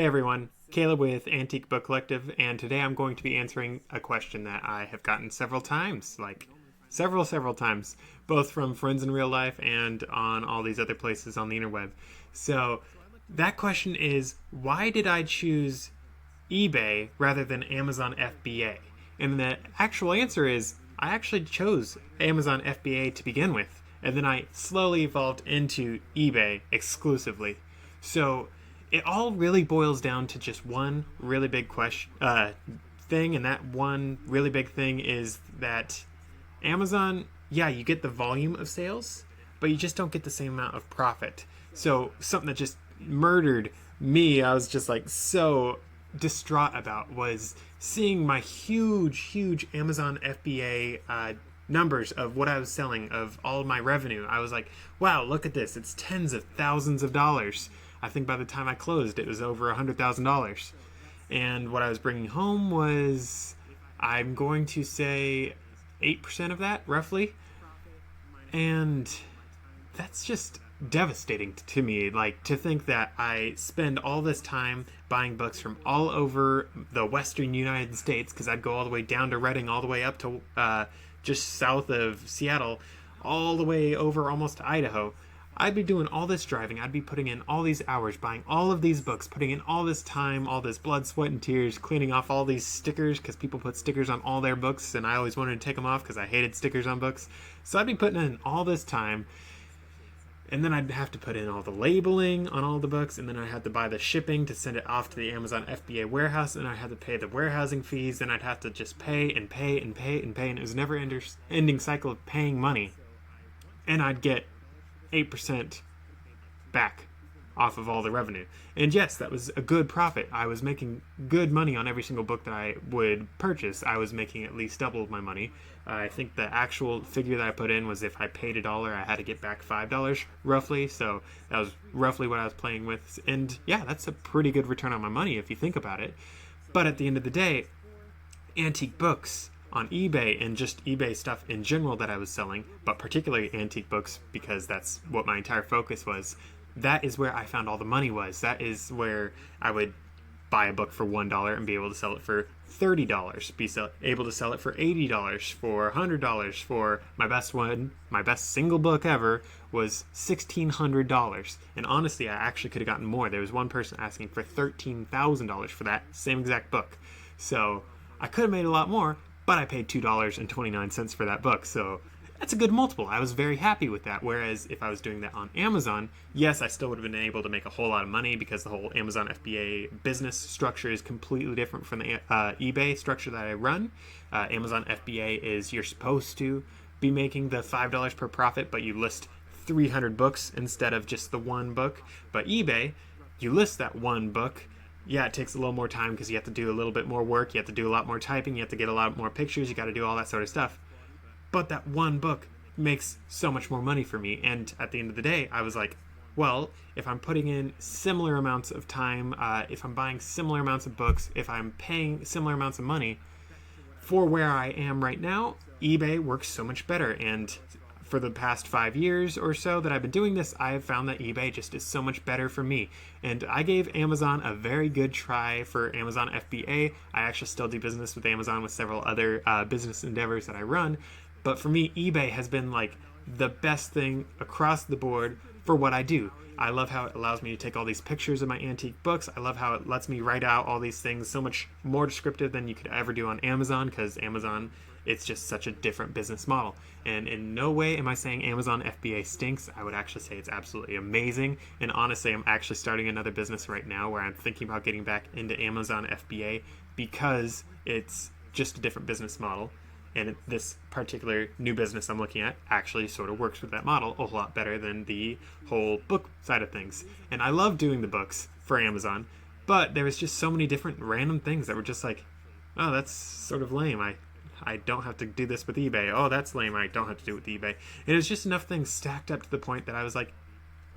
Hey everyone, Caleb with Antique Book Collective, and today I'm going to be answering a question that I have gotten several times, like several times, both from friends in real life and on all these other places on the interweb. So that question is, why did I choose eBay rather than Amazon FBA? And the actual answer is, I actually chose Amazon FBA to begin with, and then I slowly evolved into eBay exclusively. So it all really boils down to just one really big thing, and that one really big thing is that Amazon, yeah, you get the volume of sales, but you just don't get the same amount of profit. So something that just murdered me, I was just like so distraught about, was seeing my huge Amazon FBA numbers of what I was selling, of all of my revenue. I was like, wow, look at this. It's tens of thousands of dollars. I think by the time I closed, it was over $100,000. And what I was bringing home was, I'm going to say, 8% of that, roughly. And that's just devastating to me. Like, to think that I spend all this time buying books from all over the western United States, because I'd go all the way down to Reading, all the way up to just south of Seattle, all the way over almost to Idaho. I'd be doing all this driving. I'd be putting in all these hours, buying all of these books, putting in all this time, all this blood, sweat, and tears, cleaning off all these stickers, because people put stickers on all their books, and I always wanted to take them off because I hated stickers on books. So I'd be putting in all this time, and then I'd have to put in all the labeling on all the books, and then I had to buy the shipping to send it off to the Amazon FBA warehouse, and I had to pay the warehousing fees, and I'd have to just pay and pay and pay and pay, and it was a never-ending cycle of paying money. And I'd get 8% back off of all the revenue. And yes, that was a good profit. I was making good money on every single book that I would purchase. I was making at least double my money. I think the actual figure that I put in was, if I paid $1, I had to get back $5 roughly. So that was roughly what I was playing with. And yeah, that's a pretty good return on my money if you think about it. But at the end of the day, antique books on eBay, and just eBay stuff in general that I was selling, but particularly antique books, because that's what my entire focus was, that is where I found all the money was. That is where I would buy a book for $1 and be able to sell it for $30, able to sell it for $80, for $100. For my best one, my best single book ever, was $1,600. And honestly, I actually could have gotten more. There was one person asking for $13,000 for that same exact book. So I could have made a lot more, but I paid $2.29 for that book, so that's a good multiple. I was very happy with that. Whereas if I was doing that on Amazon, yes, I still would have been able to make a whole lot of money, because the whole Amazon FBA business structure is completely different from the eBay structure that I run. Amazon FBA is, you're supposed to be making the $5 per profit, but you list 300 books instead of just the one book. But eBay, you list that one book. Yeah, it takes a little more time because you have to do a little bit more work. You have to do a lot more typing. You have to get a lot more pictures. You got to do all that sort of stuff. But that one book makes so much more money for me. And at the end of the day, I was like, well, if I'm putting in similar amounts of time, if I'm buying similar amounts of books, if I'm paying similar amounts of money for where I am right now, eBay works so much better. And for the past 5 years or so that I've been doing this, I have found that eBay just is so much better for me. And I gave Amazon a very good try for Amazon FBA. I actually still do business with Amazon with several other business endeavors that I run. But for me, eBay has been like the best thing across the board for what I do. I love how it allows me to take all these pictures of my antique books. I love how it lets me write out all these things so much more descriptive than you could ever do on Amazon, because Amazon, it's just such a different business model. And in no way am I saying Amazon FBA stinks. I would actually say it's absolutely amazing. And honestly, I'm actually starting another business right now where I'm thinking about getting back into Amazon FBA, because it's just a different business model. And this particular new business I'm looking at actually sort of works with that model a whole lot better than the whole book side of things. And I love doing the books for Amazon, but there was just so many different random things that were just like, oh, that's sort of lame. I don't have to do this with eBay. Oh, that's lame. I don't have to do it with eBay. And it's just enough things stacked up to the point that I was like,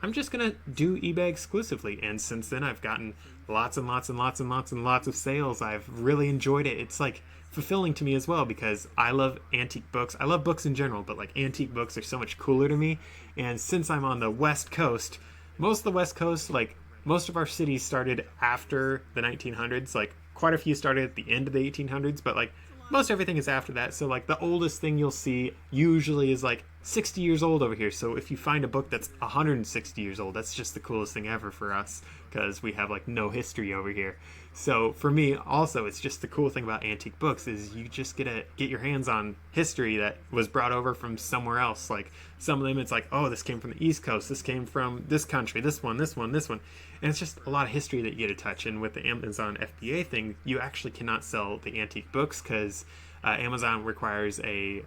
I'm just going to do eBay exclusively. And since then, I've gotten lots and lots and lots and lots and lots of sales. I've really enjoyed it. It's like fulfilling to me as well, because I love antique books. I love books in general, but like antique books are so much cooler to me. And since I'm on the West Coast, most of the West Coast, like most of our cities started after the 1900s. Like quite a few started at the end of the 1800s, but like most everything is after that. So like the oldest thing you'll see usually is like 60 years old over here. So if you find a book that's 160 years old, that's just the coolest thing ever for us because we have like no history over here. So for me also, it's just the cool thing about antique books is you just get your hands on history that was brought over from somewhere else. Like some of them it's like, oh, this came from the East Coast, this came from this country, this one, this one, this one. And it's just a lot of history that you get to touch. And with the Amazon FBA thing, you actually cannot sell the antique books because Amazon requires a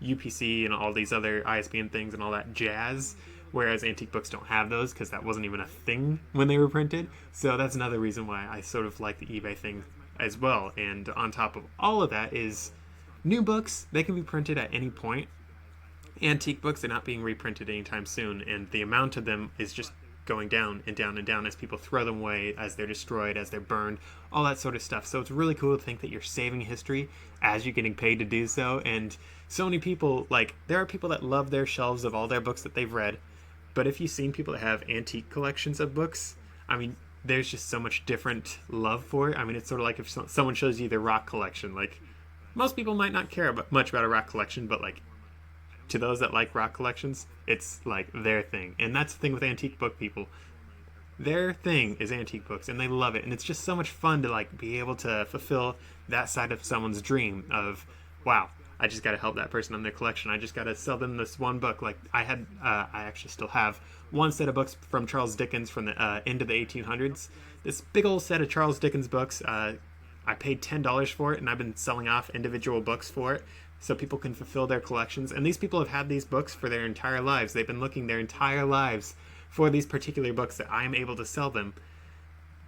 UPC and all these other ISBN things and all that jazz, whereas antique books don't have those because that wasn't even a thing when they were printed. So that's another reason why I sort of like the eBay thing as well. And on top of all of that is new books, they can be printed at any point. Antique books are not being reprinted anytime soon, and the amount of them is just going down and down and down as people throw them away, as they're destroyed, as they're burned, all that sort of stuff. So it's really cool to think that you're saving history as you're getting paid to do so. And so many people, like, there are people that love their shelves of all their books that they've read, but if you've seen people that have antique collections of books, I mean, there's just so much different love for it. I mean, it's sort of like if someone shows you their rock collection. Like, most people might not care much about a rock collection, but like, to those that like rock collections, it's like their thing. And that's the thing with antique book people. Their thing is antique books, and they love it. And it's just so much fun to like be able to fulfill that side of someone's dream of, wow, I just got to help that person on their collection. I just got to sell them this one book. Like I actually still have one set of books from Charles Dickens from the end of the 1800s. This big old set of Charles Dickens books. I paid $10 for it, and I've been selling off individual books for it so people can fulfill their collections. And these people have had these books for their entire lives. They've been looking their entire lives for these particular books that I'm able to sell them.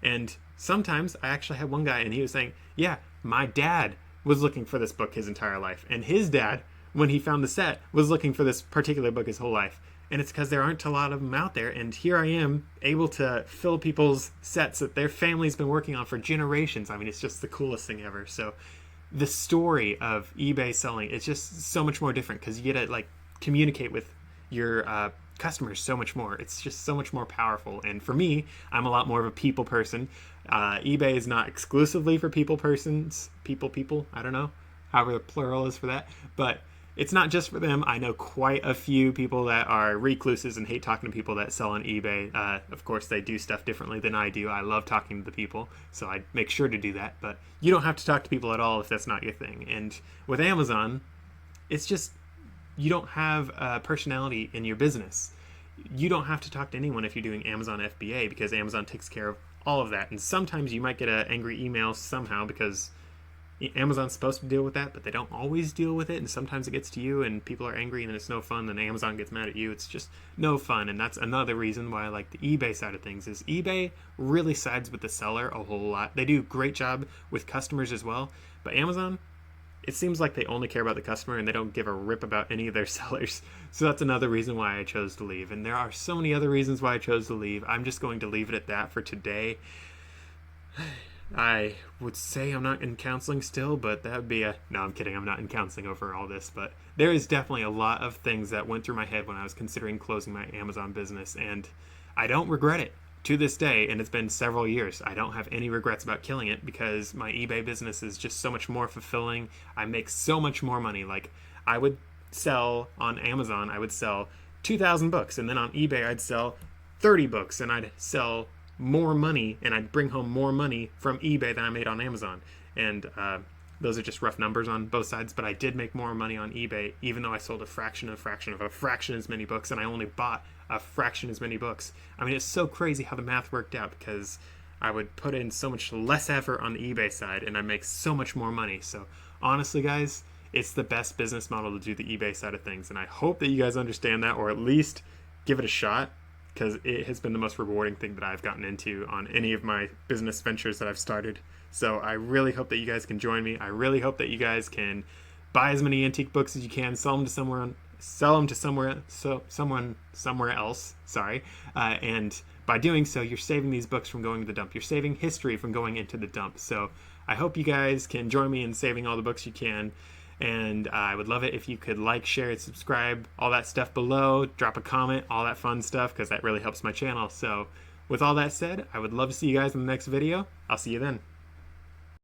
And sometimes I actually had one guy, and he was saying, yeah, my dad was looking for this book his entire life, and his dad, when he found the set, was looking for this particular book his whole life. And it's because there aren't a lot of them out there, and here I am able to fill people's sets that their family's been working on for generations. I mean, it's just the coolest thing ever. So the story of eBay selling, it's just so much more different because you get to like communicate with your customers so much more. It's just so much more powerful. And for me, I'm a lot more of a people person. eBay is not exclusively for people, I don't know, however the plural is for that, but it's not just for them. I know quite a few people that are recluses and hate talking to people that sell on eBay. Of course, they do stuff differently than I do. I love talking to the people, so I make sure to do that. But you don't have to talk to people at all if that's not your thing. And with Amazon, it's just you don't have a personality in your business. You don't have to talk to anyone if you're doing Amazon FBA because Amazon takes care of all of that. And sometimes you might get an angry email somehow because Amazon's supposed to deal with that, but they don't always deal with it, and sometimes it gets to you and people are angry and it's no fun, then Amazon gets mad at you. It's just no fun. And that's another reason why I like the eBay side of things is eBay really sides with the seller a whole lot. They do a great job with customers as well, but Amazon, it seems like they only care about the customer and they don't give a rip about any of their sellers. So that's another reason why I chose to leave. And there are so many other reasons why I chose to leave. I'm just going to leave it at that for today. I would say I'm not in counseling still, but that would be no, I'm kidding. I'm not in counseling over all this, but there is definitely a lot of things that went through my head when I was considering closing my Amazon business, and I don't regret it to this day, and it's been several years. I don't have any regrets about killing it because my eBay business is just so much more fulfilling. I make so much more money. Like I would sell on Amazon, I would sell 2,000 books, and then on eBay I'd sell 30 books, and I'd sell more money, and I'd bring home more money from eBay than I made on Amazon. And those are just rough numbers on both sides, but I did make more money on eBay, even though I sold a fraction as many books, and I only bought a fraction as many books. I mean, it's so crazy how the math worked out because I would put in so much less effort on the eBay side, and I make so much more money. So honestly, guys, it's the best business model to do the eBay side of things, and I hope that you guys understand that, or at least give it a shot, because it has been the most rewarding thing that I've gotten into on any of my business ventures that I've started. So I really hope that you guys can join me. I really hope that you guys can buy as many antique books as you can, sell them to someone somewhere else. Sorry, and by doing so, you're saving these books from going to the dump. You're saving history from going into the dump. So I hope you guys can join me in saving all the books you can. And I would love it if you could like, share, and subscribe, all that stuff below. Drop a comment, all that fun stuff, because that really helps my channel. So with all that said, I would love to see you guys in the next video. I'll see you then.